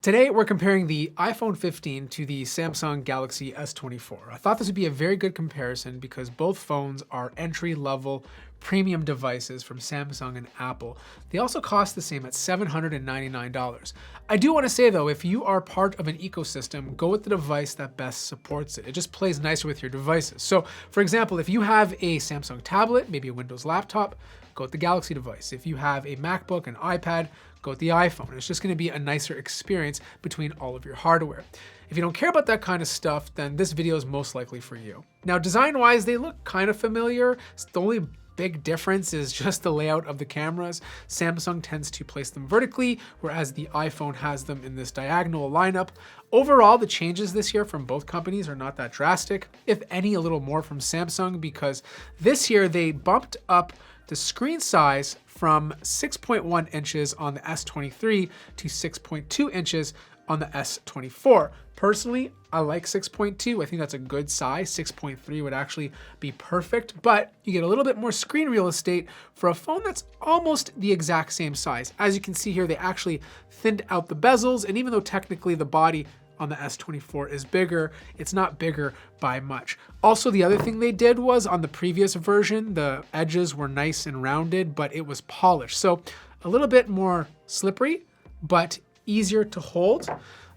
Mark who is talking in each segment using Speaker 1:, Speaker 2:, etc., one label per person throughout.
Speaker 1: Today, we're comparing the iPhone 15 to the Samsung Galaxy S24. I thought this would be a very good comparison because both phones are entry-level premium devices from Samsung and Apple. They also cost the same at $799. I do want to say though, if you are part of an ecosystem, go with the device that best supports it. It just plays nicer with your devices. So for example, if you have a Samsung tablet, maybe a Windows laptop, go with the Galaxy device. If you have a MacBook, an iPad, go with the iPhone. It's just going to be a nicer experience between all of your hardware. If you don't care about that kind of stuff, then this video is most likely for you. Now, design-wise, they look kind of familiar. The only big difference is just the layout of the cameras. Samsung tends to place them vertically, whereas the iPhone has them in this diagonal lineup. Overall, the changes this year from both companies are not that drastic, if any, a little more from Samsung, because this year they bumped up the screen size from 6.1 inches on the S23 to 6.2 inches on the S24. Personally, I like 6.2. I think that's a good size. 6.3 would actually be perfect, but you get a little bit more screen real estate for a phone that's almost the exact same size. As you can see here, they actually thinned out the bezels, and even though technically the body on the S24 is bigger, it's not bigger by much. Also, the other thing they did was on the previous version, the edges were nice and rounded, but it was polished. So a little bit more slippery, but easier to hold.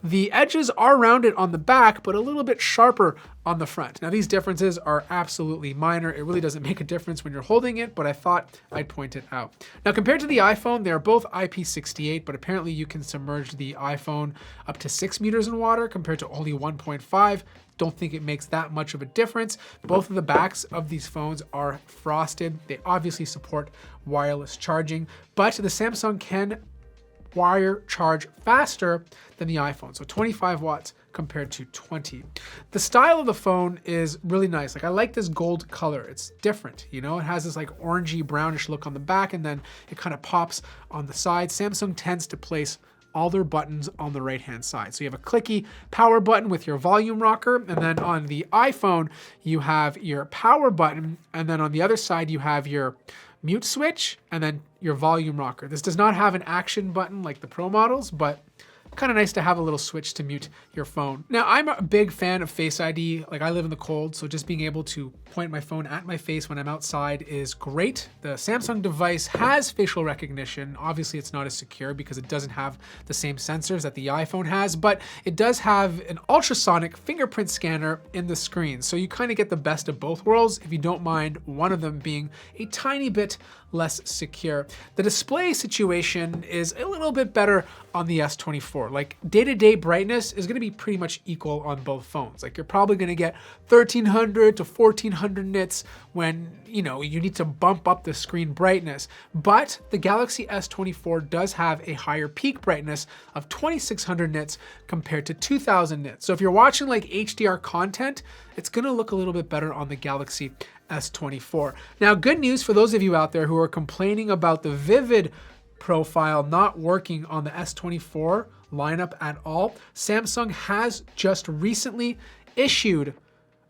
Speaker 1: The edges are rounded on the back, but a little bit sharper on the front. Now, these differences are absolutely minor. It really doesn't make a difference when you're holding it, but I thought I'd point it out. Now, compared to the iPhone, they are both IP68, but apparently you can submerge the iPhone up to 6 meters in water compared to only 1.5. Don't think it makes that much of a difference. Both of the backs of these phones are frosted. They obviously support wireless charging, but the Samsung can wire charge faster than the iPhone, so 25 watts compared to 20. The style of the phone is really nice. Like, I like this gold color. It's different, you know? It has this like orangey brownish look on the back, and then it kind of pops on the side. Samsung tends to place all their buttons on the right-hand side. So you have a clicky power button with your volume rocker, and then on the iPhone, you have your power button, and then on the other side, you have your mute switch, and then your volume rocker. This does not have an action button like the Pro models, but kind of nice to have a little switch to mute your phone. Now, I'm a big fan of Face ID. Like, I live in the cold, so just being able to point my phone at my face when I'm outside is great. The Samsung device has facial recognition. Obviously, it's not as secure because it doesn't have the same sensors that the iPhone has, but it does have an ultrasonic fingerprint scanner in the screen. So you kind of get the best of both worlds if you don't mind one of them being a tiny bit less secure. The display situation is a little bit better on the S24. Like, day-to-day brightness is gonna be pretty much equal on both phones. Like, you're probably gonna get 1300 to 1400 nits when, you know, you need to bump up the screen brightness. But the Galaxy S24 does have a higher peak brightness of 2600 nits compared to 2000 nits. So if you're watching like HDR content, it's gonna look a little bit better on the Galaxy S24. Now, good news for those of you out there who are complaining about the vivid profile not working on the S24 lineup at all. Samsung has just recently issued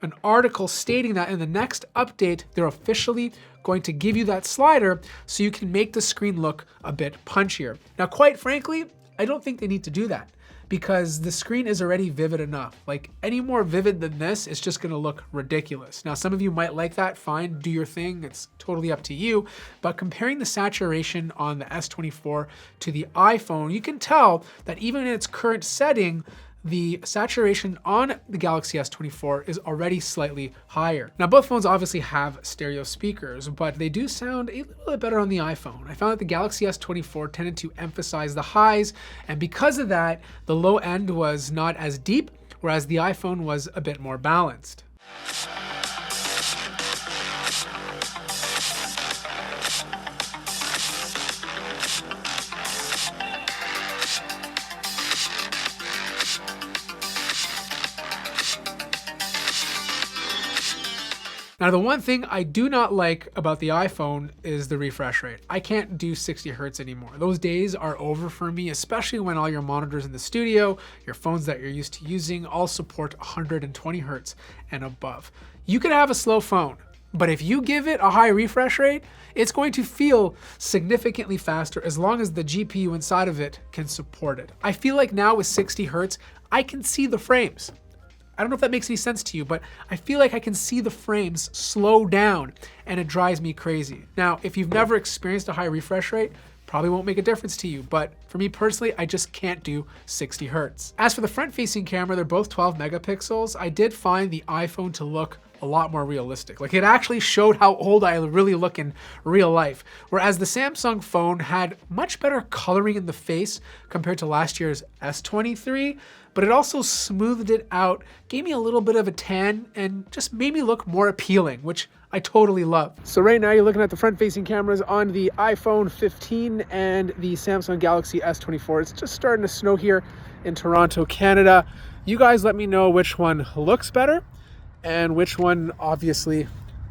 Speaker 1: an article stating that in the next update, they're officially going to give you that slider so you can make the screen look a bit punchier. Now, quite frankly, I don't think they need to do that, because the screen is already vivid enough. Like, any more vivid than this, it's just gonna look ridiculous. Now, some of you might like that, fine, do your thing, it's totally up to you. But comparing the saturation on the S24 to the iPhone, you can tell that even in its current setting, the saturation on the Galaxy S24 is already slightly higher. Now, both phones obviously have stereo speakers, but they do sound a little bit better on the iPhone. I found that the Galaxy S24 tended to emphasize the highs, and because of that, the low end was not as deep, whereas the iPhone was a bit more balanced. Now, the one thing I do not like about the iPhone is the refresh rate. I can't do 60 hertz anymore. Those days are over for me, especially when all your monitors in the studio, your phones that you're used to using, all support 120 hertz and above. You could have a slow phone, But if you give it a high refresh rate, it's going to feel significantly faster as long as the GPU inside of it can support it. I feel like now with 60 Hertz, I can see the frames. I don't know if that makes any sense to you, but I feel like I can see the frames slow down and it drives me crazy. Now, if you've never experienced a high refresh rate, probably won't make a difference to you, but for me personally, I just can't do 60 Hertz. As for the front-facing camera, they're both 12 megapixels. I did find the iPhone to look a lot more realistic. Like, it actually showed how old I really look in real life. Whereas the Samsung phone had much better coloring in the face compared to last year's S23, but it also smoothed it out, gave me a little bit of a tan, and just made me look more appealing, which I totally love. So right now you're looking at the front-facing cameras on the iPhone 15 and the Samsung Galaxy S24. It's just starting to snow here in Toronto, Canada. You guys let me know which one looks better and which one obviously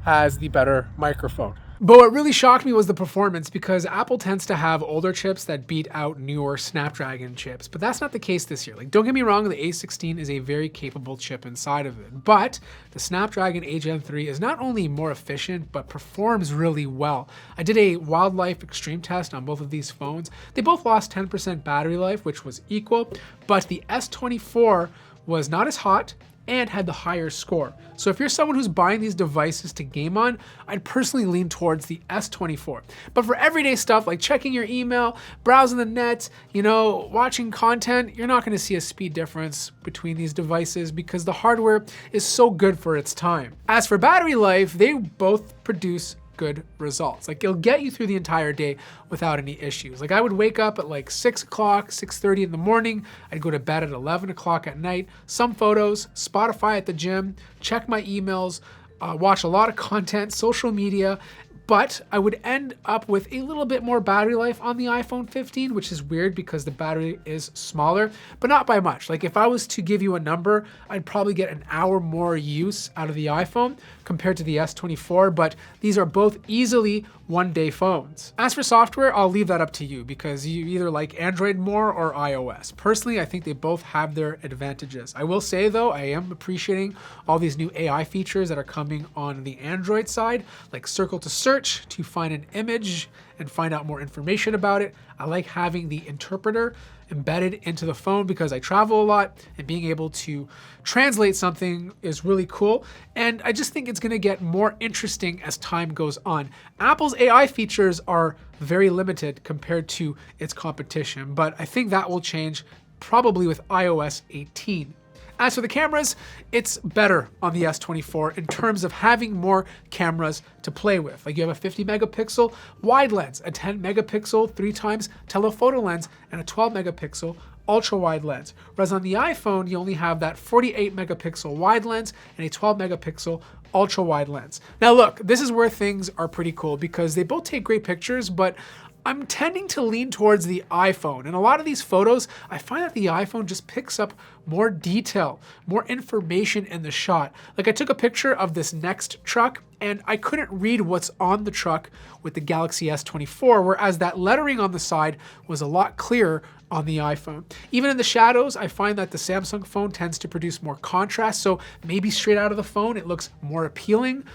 Speaker 1: has the better microphone. But what really shocked me was the performance, because Apple tends to have older chips that beat out newer Snapdragon chips, but that's not the case this year. Like, don't get me wrong, the A16 is a very capable chip inside of it, but the Snapdragon 8 Gen 3 is not only more efficient, but performs really well. I did a wildlife extreme test on both of these phones. They both lost 10% battery life, which was equal, but the S24 was not as hot and had the higher score. So if you're someone who's buying these devices to game on, I'd personally lean towards the S24. But for everyday stuff like checking your email, browsing the net, watching content, you're not gonna see a speed difference between these devices because the hardware is so good for its time. As for battery life, they both produce good results. Like, it'll get you through the entire day without any issues. Like, I would wake up at like 6 o'clock, 6:30 in the morning. I'd go to bed at 11 o'clock at night. Some photos, Spotify at the gym, check my emails, watch a lot of content, social media, but I would end up with a little bit more battery life on the iPhone 15, which is weird because the battery is smaller, but not by much. Like, if I was to give you a number, I'd probably get an hour more use out of the iPhone compared to the S24, but these are both easily one-day phones. As for software, I'll leave that up to you because you either like Android more or iOS. Personally, I think they both have their advantages. I will say though, I am appreciating all these new AI features that are coming on the Android side, like circle to search to find an image and find out more information about it. I like having the interpreter embedded into the phone because I travel a lot, and being able to translate something is really cool. And I just think it's gonna get more interesting as time goes on. Apple's AI features are very limited compared to its competition, but I think that will change probably with iOS 18. As for the cameras, it's better on the S24 in terms of having more cameras to play with. Like, you have a 50 megapixel wide lens, a 10 megapixel 3x telephoto lens, and a 12 megapixel ultra wide lens. Whereas on the iPhone, you only have that 48 megapixel wide lens and a 12 megapixel ultra wide lens. Now look, this is where things are pretty cool because they both take great pictures, but I'm tending to lean towards the iPhone. And a lot of these photos, I find that the iPhone just picks up more detail, more information in the shot. Like, I took a picture of this next truck and I couldn't read what's on the truck with the Galaxy S24, whereas that lettering on the side was a lot clearer on the iPhone. Even in the shadows, I find that the Samsung phone tends to produce more contrast, so maybe straight out of the phone it looks more appealing,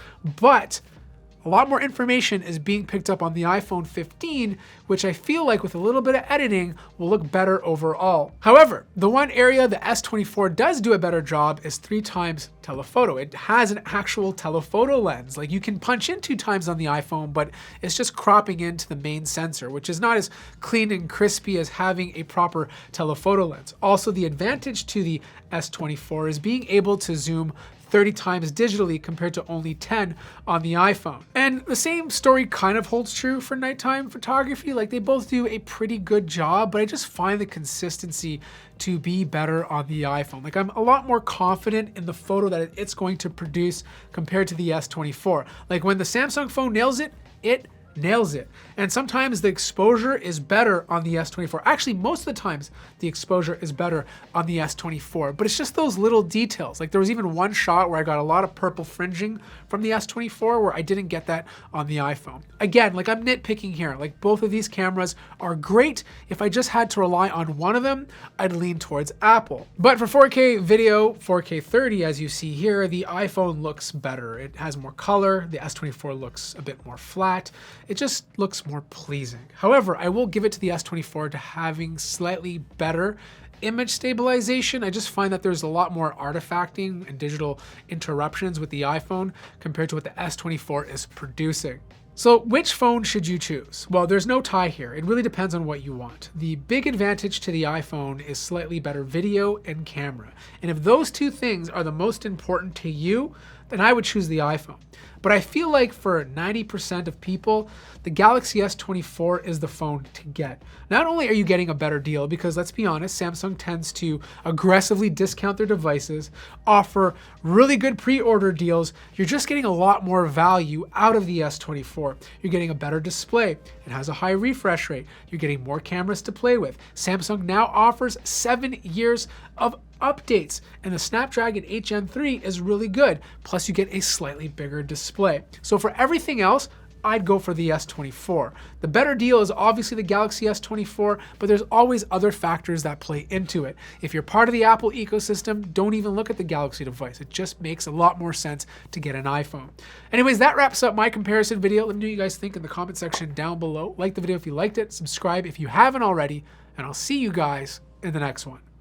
Speaker 1: but a lot more information is being picked up on the iPhone 15, which I feel like with a little bit of editing will look better overall. However, the one area the S24 does do a better job is 3x telephoto. It has an actual telephoto lens. Like, you can punch in 2x on the iPhone, but it's just cropping into the main sensor, which is not as clean and crispy as having a proper telephoto lens. Also, the advantage to the S24 is being able to zoom 30 times digitally compared to only 10 on the iPhone. And the same story kind of holds true for nighttime photography. Like, they both do a pretty good job, but I just find the consistency to be better on the iPhone. Like, I'm a lot more confident in the photo that it's going to produce compared to the S24. Like, when the Samsung phone nails it, it nails it. And sometimes the exposure is better on the S24. Actually, most of the times the exposure is better on the S24, but it's just those little details. Like there was even one shot where I got a lot of purple fringing from the S24 where I didn't get that on the iPhone. Again, like I'm nitpicking here. Like both of these cameras are great. If I just had to rely on one of them, I'd lean towards Apple. But for 4K video, 4K 30, as you see here, the iPhone looks better. It has more color. The S24 looks a bit more flat. It just looks more pleasing. However, I will give it to the S24 to having slightly better image stabilization. I just find that there's a lot more artifacting and digital interruptions with the iPhone compared to what the S24 is producing. So which phone should you choose? Well, there's no tie here. It really depends on what you want. The big advantage to the iPhone is slightly better video and camera. And if those two things are the most important to you, then I would choose the iPhone. But I feel like for 90% of people, the Galaxy S24 is the phone to get. Not only are you getting a better deal, because let's be honest, Samsung tends to aggressively discount their devices, offer really good pre-order deals, you're just getting a lot more value out of the S24. You're getting a better display. It has a high refresh rate. You're getting more cameras to play with. Samsung now offers 7 years of updates, and the Snapdragon 8 Gen 3 is really good. Plus you get a slightly bigger display. So for everything else, I'd go for the S24. The better deal is obviously the Galaxy S24, but there's always other factors that play into it. If you're part of the Apple ecosystem, don't even look at the Galaxy device. It just makes a lot more sense to get an iPhone. Anyways, that wraps up my comparison video. Let me know what you guys think in the comment section down below. Like the video if you liked it, subscribe if you haven't already, and I'll see you guys in the next one.